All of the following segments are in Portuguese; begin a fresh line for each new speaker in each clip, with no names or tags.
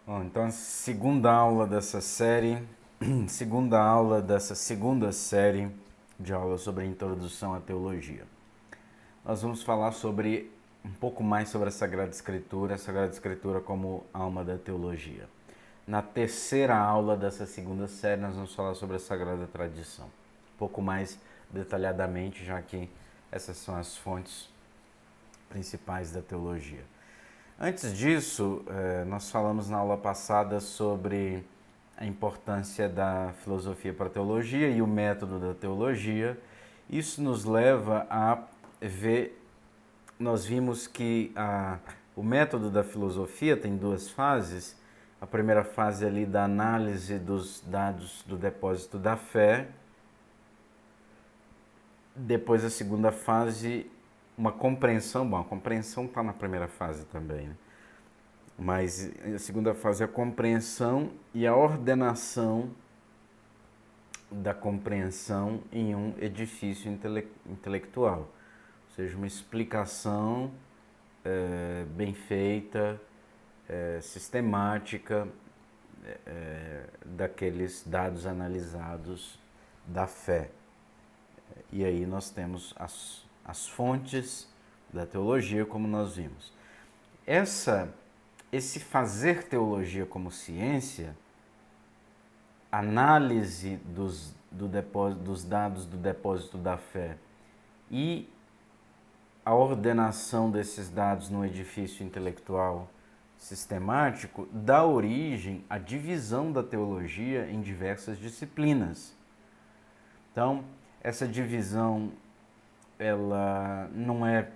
Bom, então a segunda aula dessa série, segunda aula dessa segunda série de aulas sobre a introdução à teologia. Nós vamos falar sobre um pouco mais sobre a Sagrada Escritura como alma da teologia. Na terceira aula dessa segunda série, nós vamos falar sobre a Sagrada Tradição, um pouco mais detalhadamente, já que essas são as fontes principais da teologia. Antes disso, nós falamos na aula passada sobre a importância da filosofia para a teologia e o método da teologia. Isso nos leva a ver, nós vimos que o método da filosofia tem duas fases. A primeira fase ali da análise dos dados do depósito da fé. Depois a segunda fase, uma compreensão. Bom, a compreensão está na primeira fase também, né? Mas a segunda fase é a compreensão e a ordenação da compreensão em um edifício intelectual. Ou seja, uma explicação bem feita, sistemática daqueles dados analisados da fé. E aí nós temos as fontes da teologia, como nós vimos. Esse fazer teologia como ciência, análise dos dados do depósito da fé e a ordenação desses dados no edifício intelectual sistemático, dá origem à divisão da teologia em diversas disciplinas. Então, essa divisão, ela não é,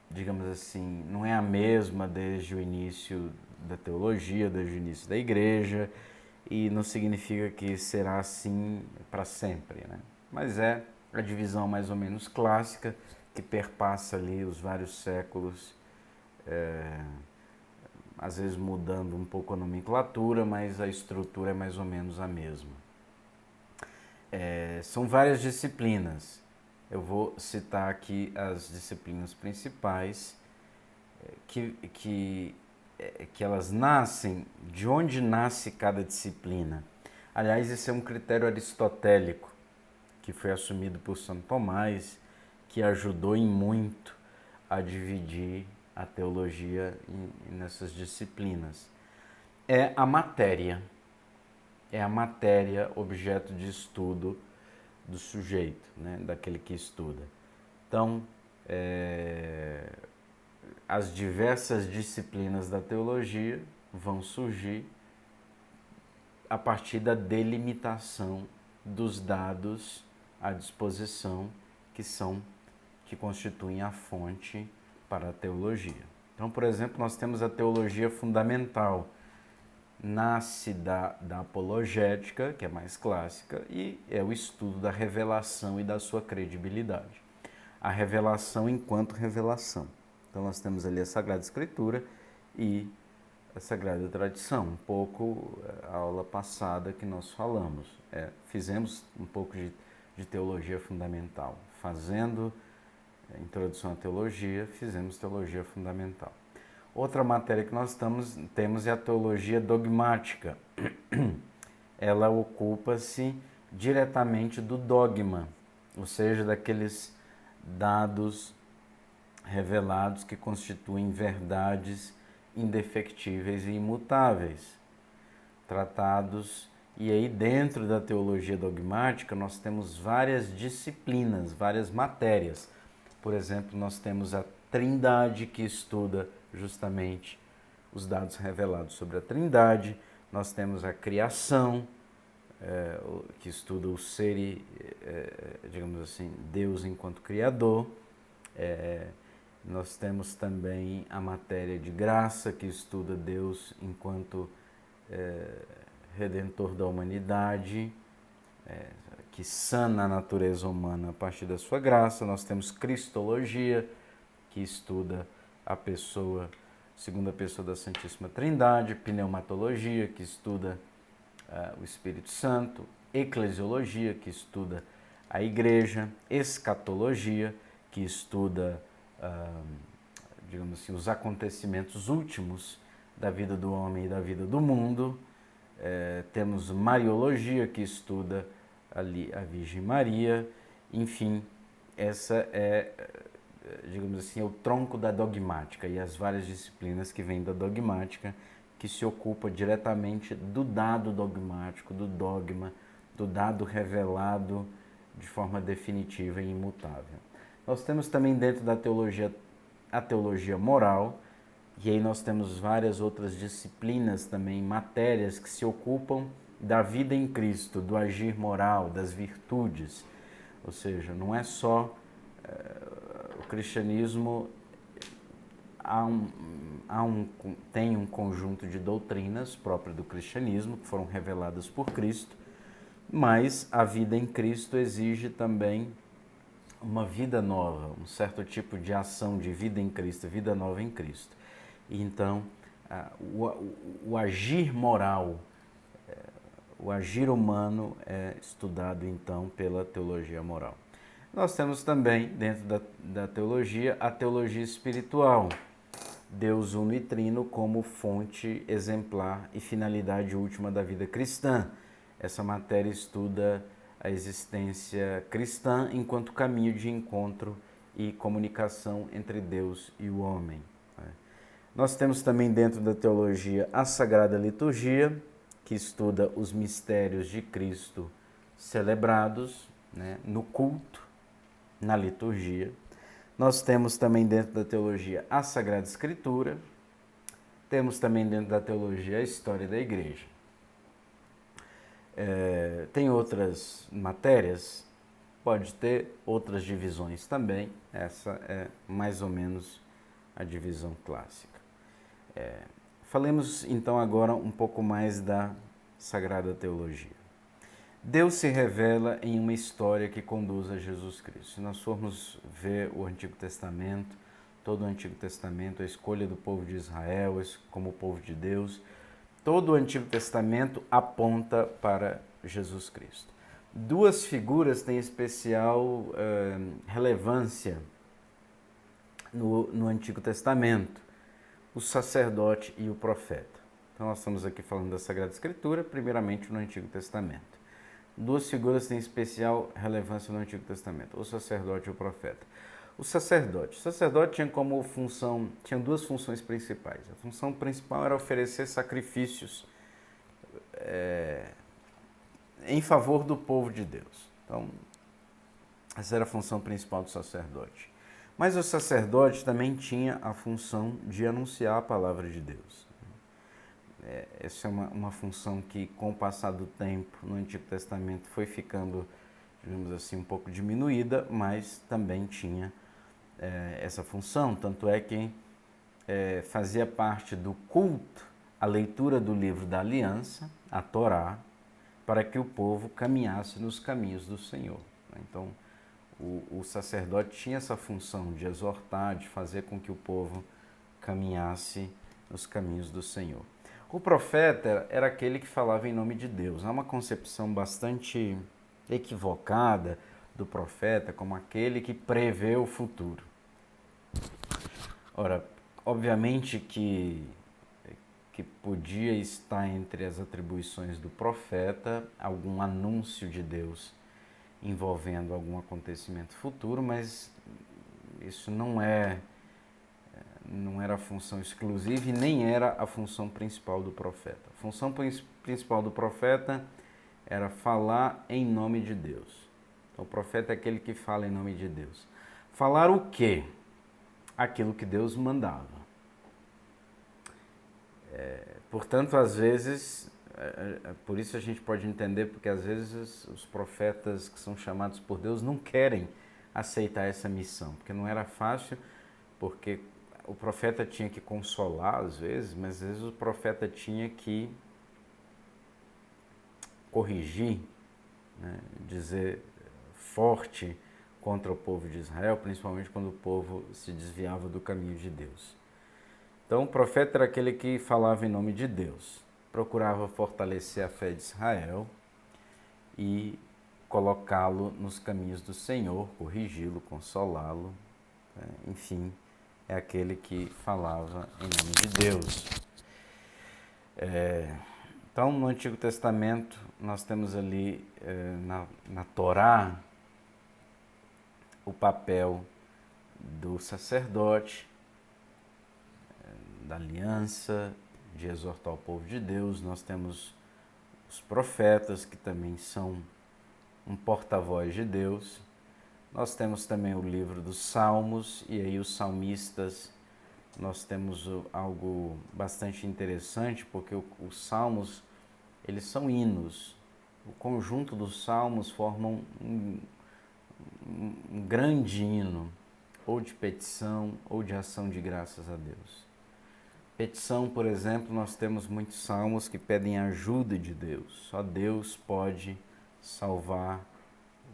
digamos assim, não é a mesma desde o início da teologia, desde o início da igreja, e não significa que será assim para sempre, né? Mas é a divisão mais ou menos clássica, que perpassa ali os vários séculos, às vezes mudando um pouco a nomenclatura, mas a estrutura é mais ou menos a mesma. São várias disciplinas. Eu vou citar aqui as disciplinas principais, que elas nascem, de onde nasce cada disciplina. Aliás, esse é um critério aristotélico, que foi assumido por Santo Tomás, que ajudou em muito a dividir a teologia nessas disciplinas. É a matéria objeto de estudo do sujeito, né, daquele que estuda. Então, as diversas disciplinas da teologia vão surgir a partir da delimitação dos dados à disposição que constituem a fonte para a teologia. Então, por exemplo, nós temos a teologia fundamental, nasce da apologética, que é mais clássica, e é o estudo da revelação e da sua credibilidade. A revelação enquanto revelação. Então nós temos ali a Sagrada Escritura e a Sagrada Tradição, um pouco a aula passada que nós falamos. Fizemos um pouco de teologia fundamental. Fazendo a introdução à teologia, fizemos teologia fundamental. Outra matéria que nós temos é a teologia dogmática. Ela ocupa-se diretamente do dogma, ou seja, daqueles dados revelados que constituem verdades indefectíveis e imutáveis, tratados. E aí dentro da teologia dogmática nós temos várias disciplinas, várias matérias. Por exemplo, nós temos a Trindade, que estuda justamente os dados revelados sobre a Trindade. Nós temos a criação, que estuda o ser e, digamos assim, Deus enquanto Criador. Nós temos também a matéria de graça, que estuda Deus enquanto Redentor da humanidade, que sana a natureza humana a partir da sua graça. Nós temos Cristologia, que estuda a segunda pessoa da Santíssima Trindade. Pneumatologia, que estuda o Espírito Santo. Eclesiologia, que estuda a Igreja. Escatologia, que estuda, digamos assim, os acontecimentos últimos da vida do homem e da vida do mundo. Temos Mariologia, que estuda ali a Virgem Maria. Enfim, essa é, digamos assim, o tronco da dogmática e as várias disciplinas que vêm da dogmática, que se ocupa diretamente do dado dogmático, do dogma, do dado revelado de forma definitiva e imutável. Nós temos também dentro da teologia a teologia moral, e aí nós temos várias outras disciplinas também, matérias que se ocupam da vida em Cristo, do agir moral, das virtudes. Ou seja, não é só o cristianismo tem um conjunto de doutrinas próprias do cristianismo, que foram reveladas por Cristo, mas a vida em Cristo exige também uma vida nova, um certo tipo de ação de vida em Cristo, vida nova em Cristo. E então, o agir moral, o agir humano é estudado então pela teologia moral. Nós temos também, dentro da teologia, a teologia espiritual. Deus uno e trino como fonte exemplar e finalidade última da vida cristã. Essa matéria estuda a existência cristã enquanto caminho de encontro e comunicação entre Deus e o homem. Nós temos também dentro da teologia a Sagrada Liturgia, que estuda os mistérios de Cristo celebrados, né, no culto, na liturgia. Nós temos também dentro da teologia a Sagrada Escritura, temos também dentro da teologia a história da igreja. Tem outras matérias, pode ter outras divisões também, essa é mais ou menos a divisão clássica. Falemos então agora um pouco mais da Sagrada Teologia. Deus se revela em uma história que conduz a Jesus Cristo. Se nós formos ver o Antigo Testamento, todo o Antigo Testamento, a escolha do povo de Israel como povo de Deus, todo o Antigo Testamento aponta para Jesus Cristo. Duas figuras têm especial relevância no Antigo Testamento, o sacerdote e o profeta. Então nós estamos aqui falando da Sagrada Escritura, primeiramente no Antigo Testamento. Duas figuras têm especial relevância no Antigo Testamento, o sacerdote e o profeta. O sacerdote tinha como função, tinha duas funções principais. A função principal era oferecer sacrifícios em favor do povo de Deus. Então, essa era a função principal do sacerdote. Mas o sacerdote também tinha a função de anunciar a palavra de Deus. Essa é uma função que, com o passar do tempo, no Antigo Testamento foi ficando, digamos assim, um pouco diminuída, mas também tinha essa função. Tanto é que fazia parte do culto a leitura do livro da aliança, a Torá, para que o povo caminhasse nos caminhos do Senhor. Então, o sacerdote tinha essa função de exortar, de fazer com que o povo caminhasse nos caminhos do Senhor. O profeta era aquele que falava em nome de Deus. Há uma concepção bastante equivocada do profeta como aquele que prevê o futuro. Ora, obviamente que podia estar entre as atribuições do profeta algum anúncio de Deus envolvendo algum acontecimento futuro, mas isso não era a função exclusiva e nem era a função principal do profeta. A função principal do profeta era falar em nome de Deus. Então, o profeta é aquele que fala em nome de Deus. Falar o quê? Aquilo que Deus mandava. Portanto, às vezes, por isso a gente pode entender, porque às vezes os profetas que são chamados por Deus não querem aceitar essa missão, porque não era fácil, porque o profeta tinha que consolar às vezes, mas às vezes o profeta tinha que corrigir, né, dizer forte contra o povo de Israel, principalmente quando o povo se desviava do caminho de Deus. Então, o profeta era aquele que falava em nome de Deus, procurava fortalecer a fé de Israel e colocá-lo nos caminhos do Senhor, corrigi-lo, consolá-lo, enfim, é aquele que falava em nome de Deus. Então, no Antigo Testamento, nós temos ali na Torá o papel do sacerdote, da aliança, de exortar o povo de Deus. Nós temos os profetas, que também são um porta-voz de Deus. Nós temos também o livro dos Salmos, e aí os salmistas, nós temos algo bastante interessante, porque os salmos, eles são hinos. O conjunto dos salmos formam um grande hino, ou de petição, ou de ação de graças a Deus. Petição, por exemplo, nós temos muitos salmos que pedem ajuda de Deus. Só Deus pode salvar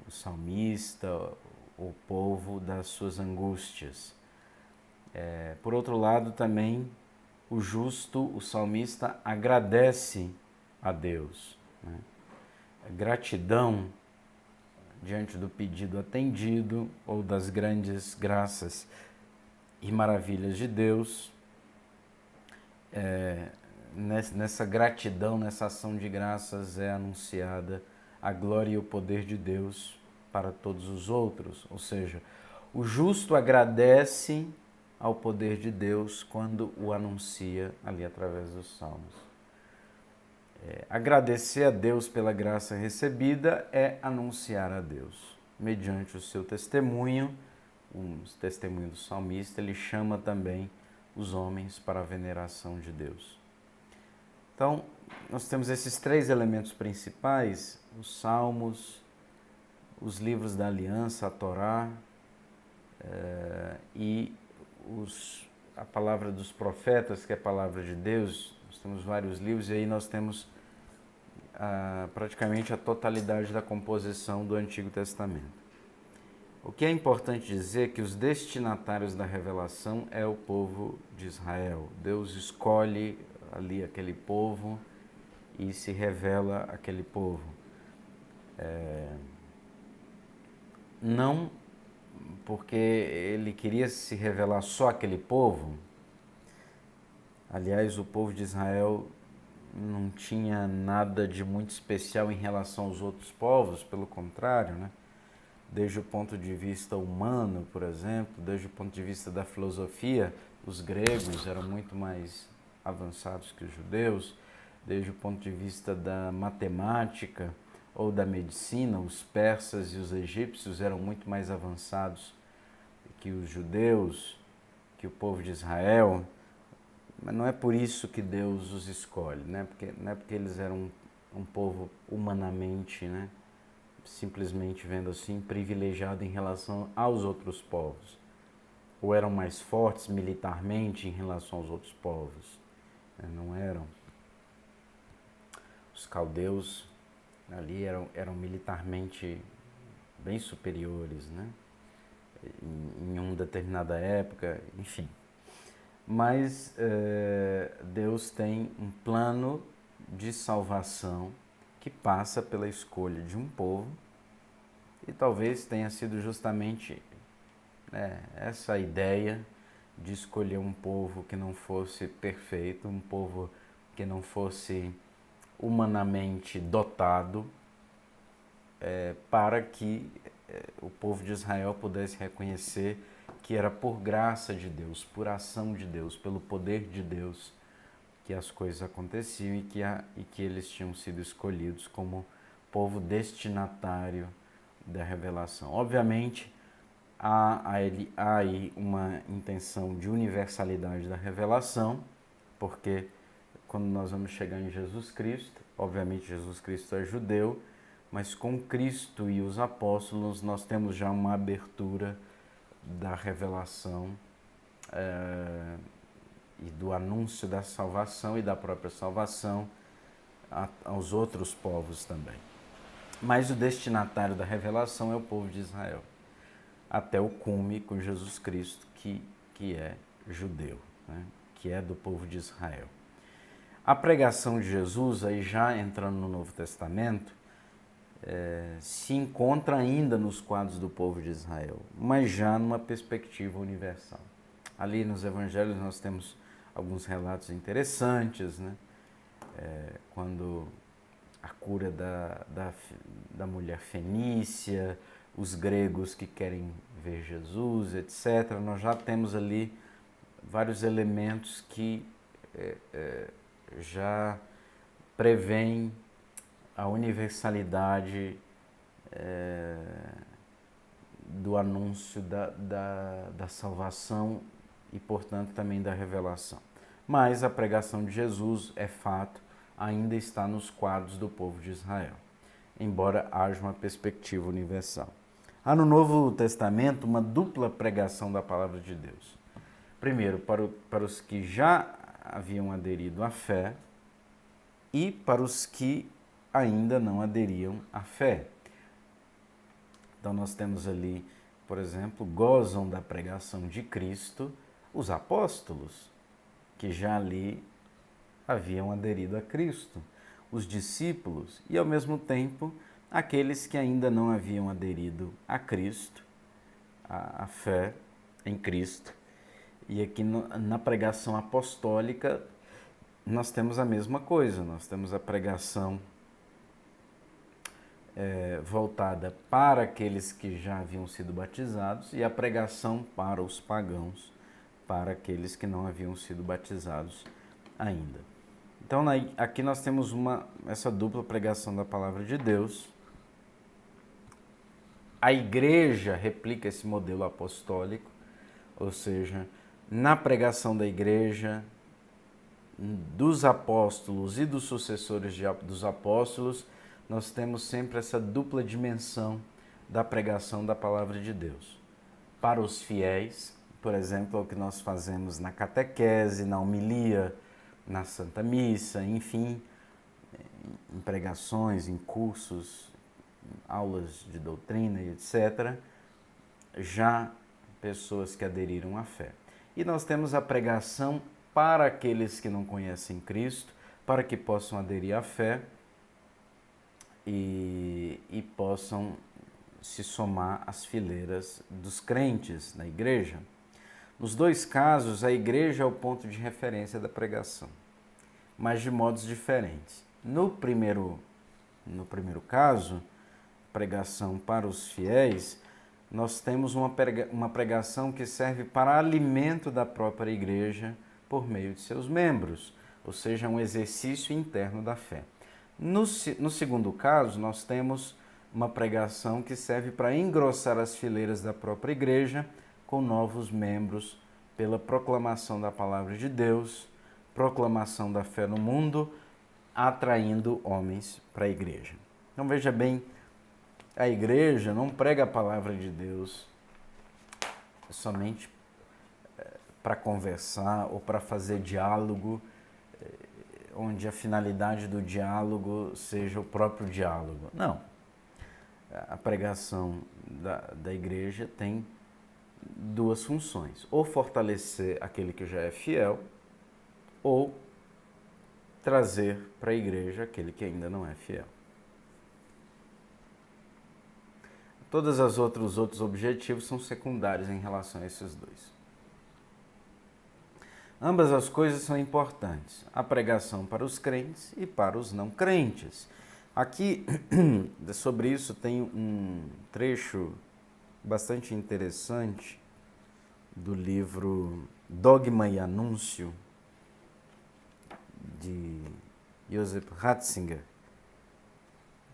o salmista, o povo das suas angústias. Por outro lado, também o justo, o salmista, agradece a Deus, né? Gratidão diante do pedido atendido ou das grandes graças e maravilhas de Deus. Nessa gratidão, nessa ação de graças é anunciada a glória e o poder de Deus para todos os outros. Ou seja, o justo agradece ao poder de Deus quando o anuncia ali através dos salmos. Agradecer a Deus pela graça recebida é anunciar a Deus. Mediante o seu testemunho, o testemunho do salmista, ele chama também os homens para a veneração de Deus. Então, nós temos esses três elementos principais: os salmos, os livros da aliança, a Torá, e a palavra dos profetas, que é a palavra de Deus. Nós temos vários livros, e aí nós temos praticamente a totalidade da composição do Antigo Testamento. O que é importante dizer é que os destinatários da revelação é o povo de Israel. Deus escolhe ali aquele povo e se revela aquele povo. Não porque ele queria se revelar só àquele povo. Aliás, o povo de Israel não tinha nada de muito especial em relação aos outros povos, pelo contrário, né? Desde o ponto de vista humano, por exemplo, desde o ponto de vista da filosofia, os gregos eram muito mais avançados que os judeus. Desde o ponto de vista da matemática ou da medicina, os persas e os egípcios eram muito mais avançados que os judeus, que o povo de Israel. Mas não é por isso que Deus os escolhe, né? Não é porque eles eram um povo humanamente, né, simplesmente vendo assim, privilegiado em relação aos outros povos. Ou eram mais fortes militarmente em relação aos outros povos. Não eram. Os caldeus ali eram militarmente bem superiores, né, em uma determinada época, enfim. Mas Deus tem um plano de salvação que passa pela escolha de um povo, e talvez tenha sido justamente essa ideia de escolher um povo que não fosse perfeito, um povo que não fosse humanamente dotado, para que o povo de Israel pudesse reconhecer que era por graça de Deus, por ação de Deus, pelo poder de Deus, que as coisas aconteciam e que eles tinham sido escolhidos como povo destinatário da revelação. Obviamente, há aí uma intenção de universalidade da revelação, porque quando nós vamos chegar em Jesus Cristo, obviamente Jesus Cristo é judeu, mas com Cristo e os apóstolos nós temos já uma abertura da revelação e do anúncio da salvação e da própria salvação aos outros povos também. Mas o destinatário da revelação é o povo de Israel, até o cume com Jesus Cristo, que é judeu, né, que é do povo de Israel. A pregação de Jesus, aí já entrando no Novo Testamento, se encontra ainda nos quadros do povo de Israel, mas já numa perspectiva universal. Ali nos evangelhos nós temos alguns relatos interessantes, né? quando a cura da mulher fenícia, os gregos que querem ver Jesus, etc. Nós já temos ali vários elementos que já prevêem a universalidade do anúncio da salvação e, portanto, também da revelação. Mas a pregação de Jesus, é fato, ainda está nos quadros do povo de Israel, embora haja uma perspectiva universal. Há no Novo Testamento uma dupla pregação da palavra de Deus. Primeiro, para os que já haviam aderido à fé e para os que ainda não aderiam à fé. Então nós temos ali, por exemplo, gozam da pregação de Cristo os apóstolos, que já ali haviam aderido a Cristo, os discípulos e, ao mesmo tempo, aqueles que ainda não haviam aderido a Cristo, a fé em Cristo. E aqui na pregação apostólica nós temos a mesma coisa, nós temos a pregação voltada para aqueles que já haviam sido batizados e a pregação para os pagãos, para aqueles que não haviam sido batizados ainda. Então aqui nós temos essa dupla pregação da palavra de Deus. A igreja replica esse modelo apostólico, ou seja, na pregação da igreja, dos apóstolos e dos sucessores dos apóstolos, nós temos sempre essa dupla dimensão da pregação da palavra de Deus. Para os fiéis, por exemplo, é o que nós fazemos na catequese, na homilia, na Santa Missa, enfim, em pregações, em cursos, aulas de doutrina e etc., já pessoas que aderiram à fé. E nós temos a pregação para aqueles que não conhecem Cristo, para que possam aderir à fé e possam se somar às fileiras dos crentes na igreja. Nos dois casos, a igreja é o ponto de referência da pregação, mas de modos diferentes. No primeiro caso, pregação para os fiéis, nós temos uma pregação que serve para alimento da própria igreja por meio de seus membros, ou seja, um exercício interno da fé. No segundo caso, nós temos uma pregação que serve para engrossar as fileiras da própria igreja com novos membros pela proclamação da palavra de Deus, proclamação da fé no mundo, atraindo homens para a igreja. Então veja bem, a igreja não prega a palavra de Deus somente para conversar ou para fazer diálogo, onde a finalidade do diálogo seja o próprio diálogo. Não. A pregação da igreja tem duas funções: ou fortalecer aquele que já é fiel, ou trazer para a igreja aquele que ainda não é fiel. Todos os outros objetivos são secundários em relação a esses dois. Ambas as coisas são importantes, a pregação para os crentes e para os não crentes. Aqui, sobre isso, tem um trecho bastante interessante do livro Dogma e Anúncio, de Joseph Ratzinger,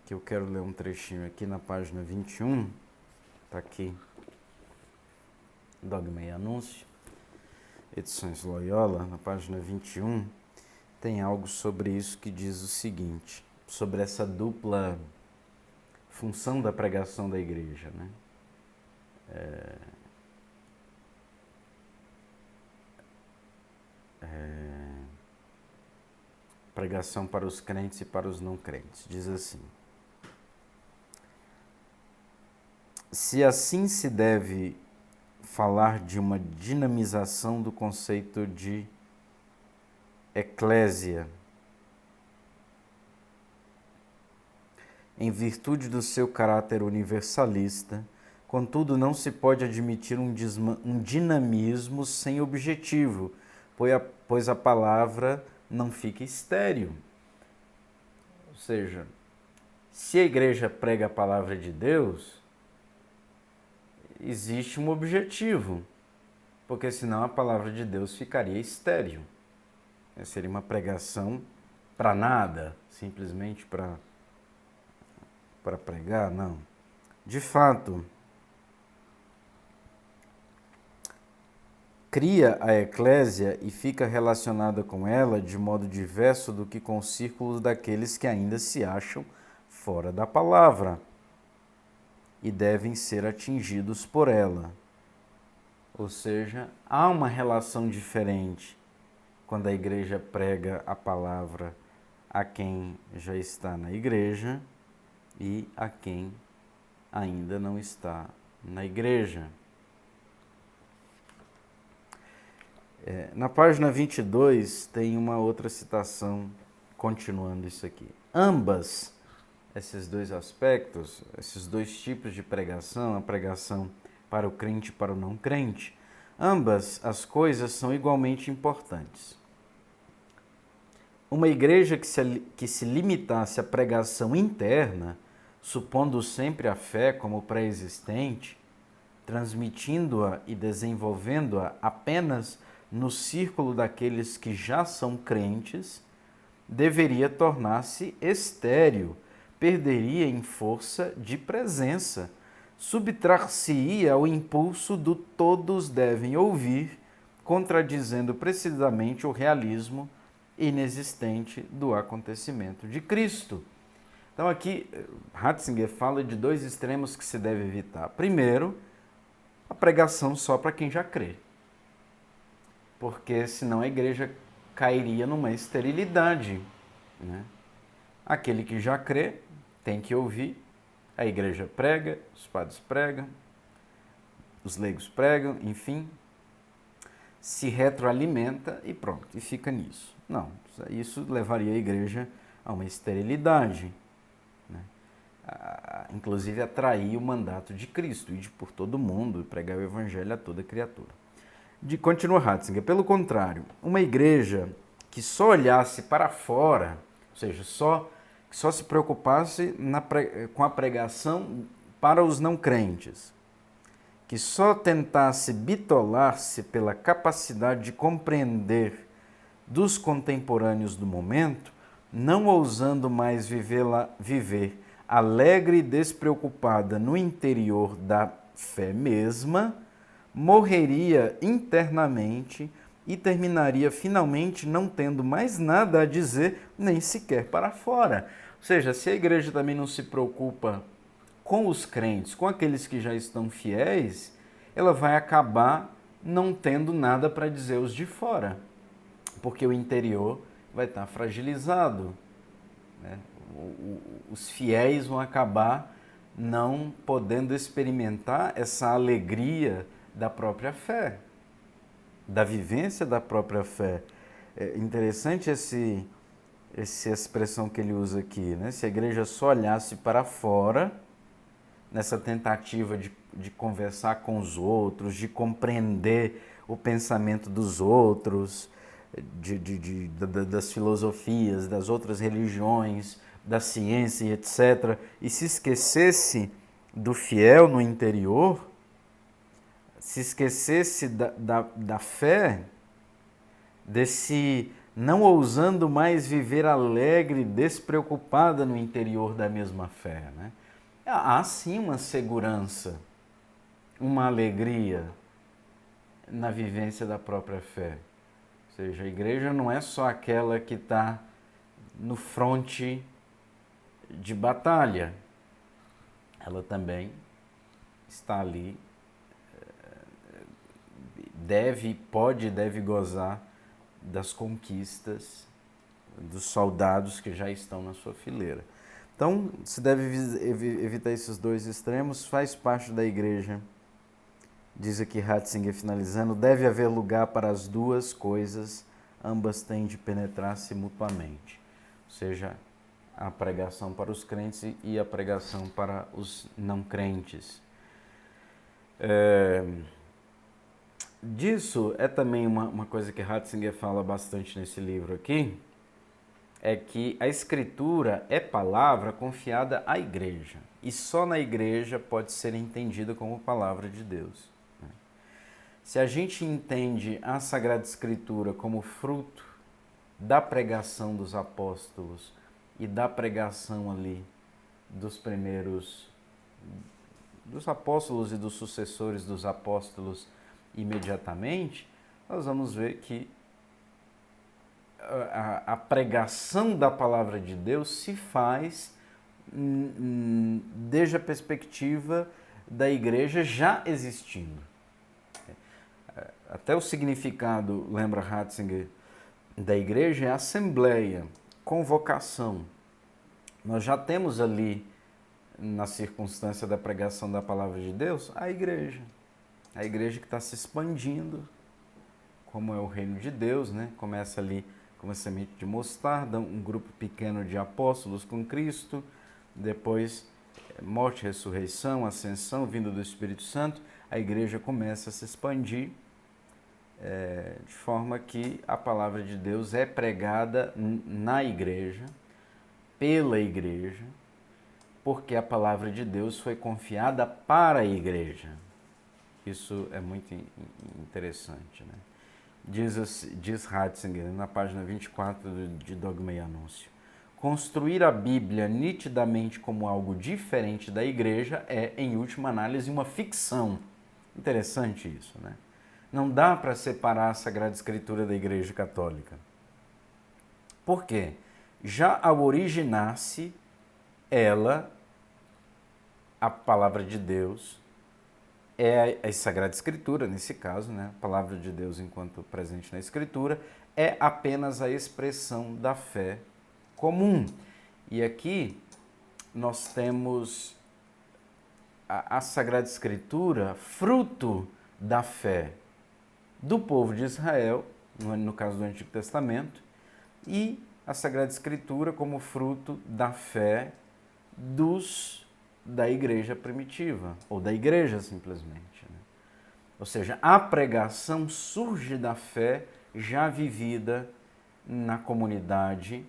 que eu quero ler um trechinho aqui na página 21, está aqui, Dogma e Anúncio, Edições Loyola, na página 21, tem algo sobre isso que diz o seguinte, sobre essa dupla função da pregação da igreja, né? Pregação para os crentes e para os não crentes. Diz assim: se assim se deve falar de uma dinamização do conceito de eclésia, em virtude do seu caráter universalista, contudo não se pode admitir um dinamismo sem objetivo, pois a palavra não fica estéril. seja, se a igreja prega a palavra de Deus, existe um objetivo, porque senão a palavra de Deus ficaria estéril. Seria uma pregação para nada, simplesmente para pregar, não. De fato, cria a eclésia e fica relacionada com ela de modo diverso do que com os círculos daqueles que ainda se acham fora da palavra e devem ser atingidos por ela. Ou seja, há uma relação diferente quando a igreja prega a palavra a quem já está na igreja e a quem ainda não está na igreja. Na página 22 tem uma outra citação continuando isso aqui. Ambas, esses dois aspectos, esses dois tipos de pregação, a pregação para o crente e para o não crente, ambas as coisas são igualmente importantes. Uma igreja que se limitasse à pregação interna, supondo sempre a fé como pré-existente, transmitindo-a e desenvolvendo-a apenas no círculo daqueles que já são crentes, deveria tornar-se estéril, perderia em força de presença, subtrar-se-ia ao impulso do todos devem ouvir, contradizendo precisamente o realismo inexistente do acontecimento de Cristo. Então aqui Ratzinger fala de dois extremos que se deve evitar. Primeiro, a pregação só para quem já crê, porque senão a igreja cairia numa esterilidade, né? Aquele que já crê tem que ouvir, a igreja prega, os padres pregam, os leigos pregam, enfim, se retroalimenta e pronto, e fica nisso. Não, isso levaria a igreja a uma esterilidade, né? Inclusive atrair o mandato de Cristo, ir por todo mundo e pregar o evangelho a toda criatura. Continua Ratzinger, pelo contrário, uma igreja que só olhasse para fora, ou seja, que só se preocupasse com a pregação para os não crentes, que só tentasse bitolar-se pela capacidade de compreender dos contemporâneos do momento, não ousando mais viver alegre e despreocupada no interior da fé mesma, morreria internamente e terminaria finalmente não tendo mais nada a dizer, nem sequer para fora. Ou seja, se a igreja também não se preocupa com os crentes, com aqueles que já estão fiéis, ela vai acabar não tendo nada para dizer aos de fora, porque o interior vai estar fragilizado, né? Os fiéis vão acabar não podendo experimentar essa alegria da própria fé, da vivência da própria fé. É interessante essa expressão que ele usa aqui, né? Se a igreja só olhasse para fora, nessa tentativa de conversar com os outros, de compreender o pensamento dos outros, das filosofias, das outras religiões, da ciência, etc., e se esquecesse do fiel no interior, se esquecesse da fé, desse não ousando mais viver alegre, despreocupada no interior da mesma fé, né? Há sim uma segurança, uma alegria na vivência da própria fé. Ou seja, a igreja não é só aquela que está no fronte de batalha, ela também está ali, deve gozar das conquistas dos soldados que já estão na sua fileira. Então, se deve evitar esses dois extremos, faz parte da igreja. Diz aqui Ratzinger, finalizando, deve haver lugar para as duas coisas, ambas têm de penetrar-se mutuamente. Ou seja, a pregação para os crentes e a pregação para os não crentes. Disso é também uma coisa que Ratzinger fala bastante nesse livro aqui, é que a Escritura é palavra confiada à igreja, e só na igreja pode ser entendida como palavra de Deus. Se a gente entende a Sagrada Escritura como fruto da pregação dos apóstolos e da pregação ali dos primeiros, dos apóstolos e dos sucessores dos apóstolos imediatamente, nós vamos ver que a pregação da palavra de Deus se faz desde a perspectiva da igreja já existindo. Até o significado, lembra Ratzinger, da igreja é assembleia, convocação. Nós já temos ali, na circunstância da pregação da palavra de Deus, a igreja que está se expandindo, como é o reino de Deus, né? Começa ali com uma semente de mostarda, um grupo pequeno de apóstolos com Cristo, depois morte, ressurreição, ascensão, vinda do Espírito Santo, a igreja começa a se expandir, de forma que a palavra de Deus é pregada na igreja, pela igreja, porque a palavra de Deus foi confiada para a igreja. Isso é muito interessante, né? Diz Ratzinger, na página 24 de Dogma e Anúncio: construir a Bíblia nitidamente como algo diferente da igreja é, em última análise, uma ficção. Interessante isso, né? Não dá para separar a Sagrada Escritura da Igreja Católica. Por quê? Já ao originar-se, a palavra de Deus, é a Sagrada Escritura, nesse caso, né? A palavra de Deus enquanto presente na Escritura, é apenas a expressão da fé comum. E aqui nós temos a Sagrada Escritura fruto da fé do povo de Israel, no caso do Antigo Testamento, e a Sagrada Escritura como fruto da fé da igreja primitiva, ou da igreja simplesmente, né? Ou seja, a pregação surge da fé já vivida na comunidade,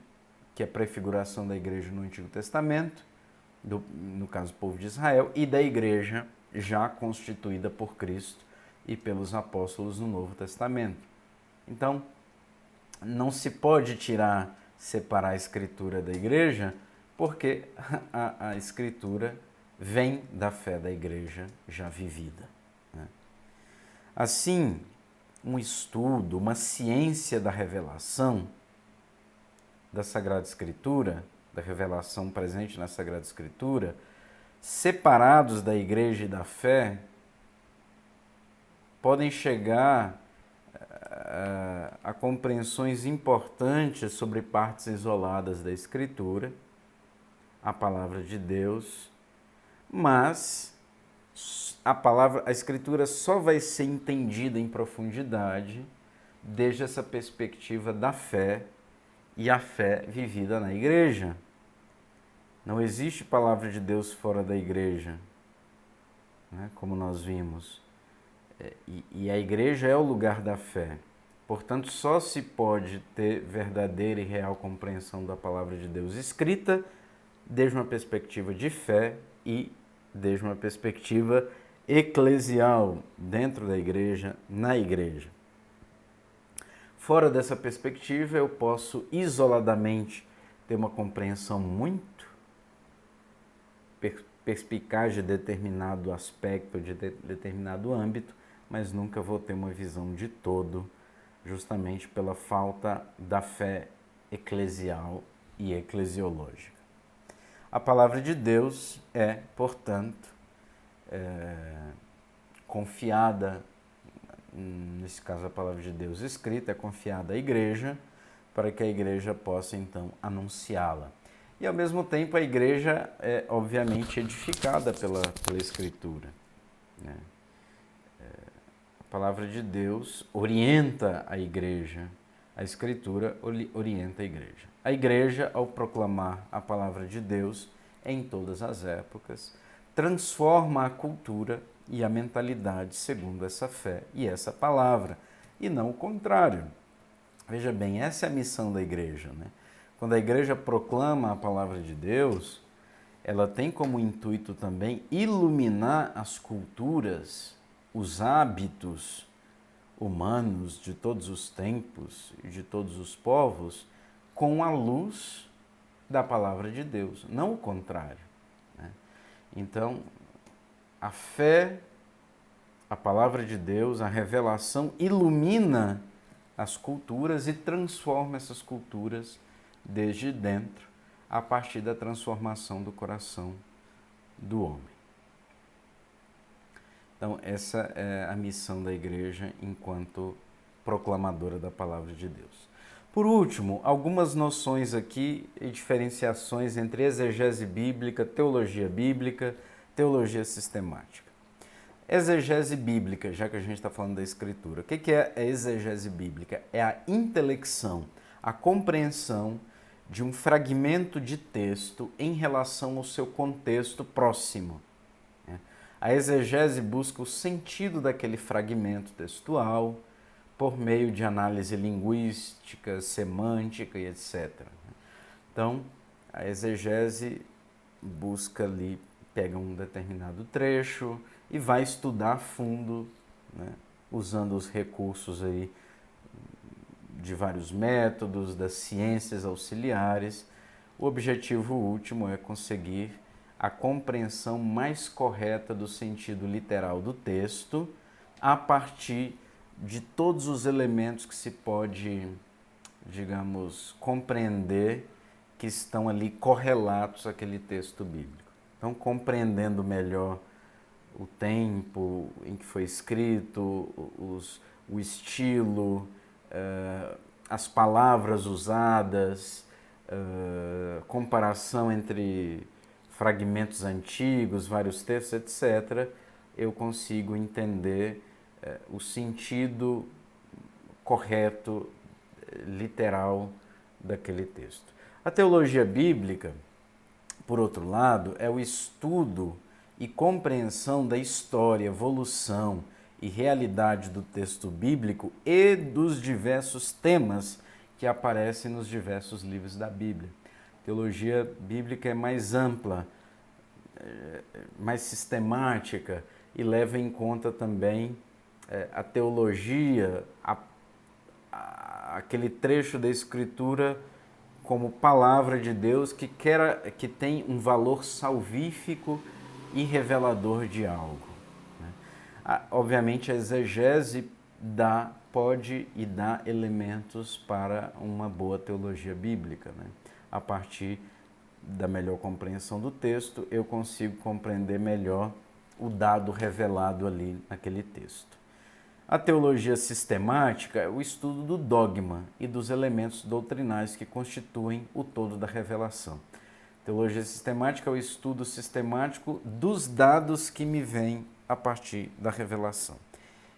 que é a prefiguração da igreja no Antigo Testamento, no caso do povo de Israel, e da igreja já constituída por Cristo e pelos apóstolos no Novo Testamento. Então, não se pode separar a Escritura da igreja, porque a Escritura vem da fé da igreja já vivida, né? Assim, um estudo, uma ciência da revelação da Sagrada Escritura, da revelação presente na Sagrada Escritura, separados da igreja e da fé, podem chegar a compreensões importantes sobre partes isoladas da Escritura, a palavra de Deus, mas a Escritura só vai ser entendida em profundidade desde essa perspectiva da fé e a fé vivida na igreja. Não existe palavra de Deus fora da igreja, né, como nós vimos. E a igreja é o lugar da fé. Portanto, só se pode ter verdadeira e real compreensão da palavra de Deus escrita desde uma perspectiva de fé e desde uma perspectiva eclesial, dentro da igreja, na igreja. Fora dessa perspectiva, eu posso isoladamente ter uma compreensão muito perspicaz de determinado aspecto, de determinado âmbito, mas nunca vou ter uma visão de todo, justamente pela falta da fé eclesial e eclesiológica. A palavra de Deus é, portanto, confiada, nesse caso a palavra de Deus escrita, é confiada à igreja, para que a igreja possa então anunciá-la. E ao mesmo tempo a igreja é obviamente edificada pela Escritura, né? A palavra de Deus orienta a igreja, a Escritura orienta a igreja. A igreja, ao proclamar a palavra de Deus em todas as épocas, transforma a cultura e a mentalidade segundo essa fé e essa palavra, e não o contrário. Veja bem, essa é a missão da igreja, né? Quando a igreja proclama a palavra de Deus, ela tem como intuito também iluminar as culturas, os hábitos humanos de todos os tempos e de todos os povos com a luz da palavra de Deus, não o contrário, né? Então, a fé, a palavra de Deus, a revelação ilumina as culturas e transforma essas culturas desde dentro, a partir da transformação do coração do homem. Então, essa é a missão da igreja enquanto proclamadora da palavra de Deus. Por último, algumas noções aqui e diferenciações entre exegese bíblica, teologia sistemática. Exegese bíblica, já que a gente está falando da Escritura. O que é a exegese bíblica? É a intelecção, a compreensão de um fragmento de texto em relação ao seu contexto próximo. A exegese busca o sentido daquele fragmento textual por meio de análise linguística, semântica e etc. Então, a exegese busca ali, pega um determinado trecho e vai estudar a fundo, né, usando os recursos aí de vários métodos, das ciências auxiliares. O objetivo último é conseguir a compreensão mais correta do sentido literal do texto a partir de todos os elementos que se pode, digamos, compreender que estão ali correlatos àquele texto bíblico. Então, compreendendo melhor o tempo em que foi escrito, o estilo, as palavras usadas, comparação entre fragmentos antigos, vários textos, etc., eu consigo entender o sentido correto, literal daquele texto. A teologia bíblica, por outro lado, é o estudo e compreensão da história, evolução e realidade do texto bíblico e dos diversos temas que aparecem nos diversos livros da Bíblia. A teologia bíblica é mais ampla, mais sistemática e leva em conta também a teologia, aquele trecho da Escritura como palavra de Deus que tem um valor salvífico e revelador de algo, né? Obviamente a exegese pode e dá elementos para uma boa teologia bíblica, né? A partir da melhor compreensão do texto, eu consigo compreender melhor o dado revelado ali naquele texto. A teologia sistemática é o estudo do dogma e dos elementos doutrinais que constituem o todo da revelação. Teologia sistemática é o estudo sistemático dos dados que me vêm a partir da revelação.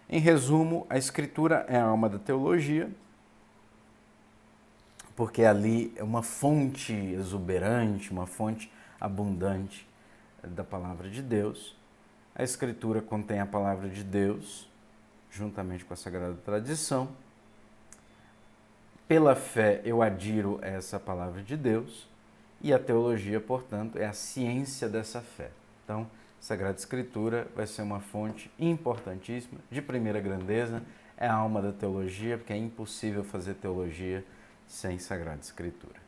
Em resumo, a Escritura é a alma da teologia, porque ali é uma fonte exuberante, uma fonte abundante da palavra de Deus. A Escritura contém a palavra de Deus, juntamente com a Sagrada Tradição. Pela fé, eu adiro a essa palavra de Deus, e a teologia, portanto, é a ciência dessa fé. Então, a Sagrada Escritura vai ser uma fonte importantíssima, de primeira grandeza, é a alma da teologia, porque é impossível fazer teologia sem Sagrada Escritura.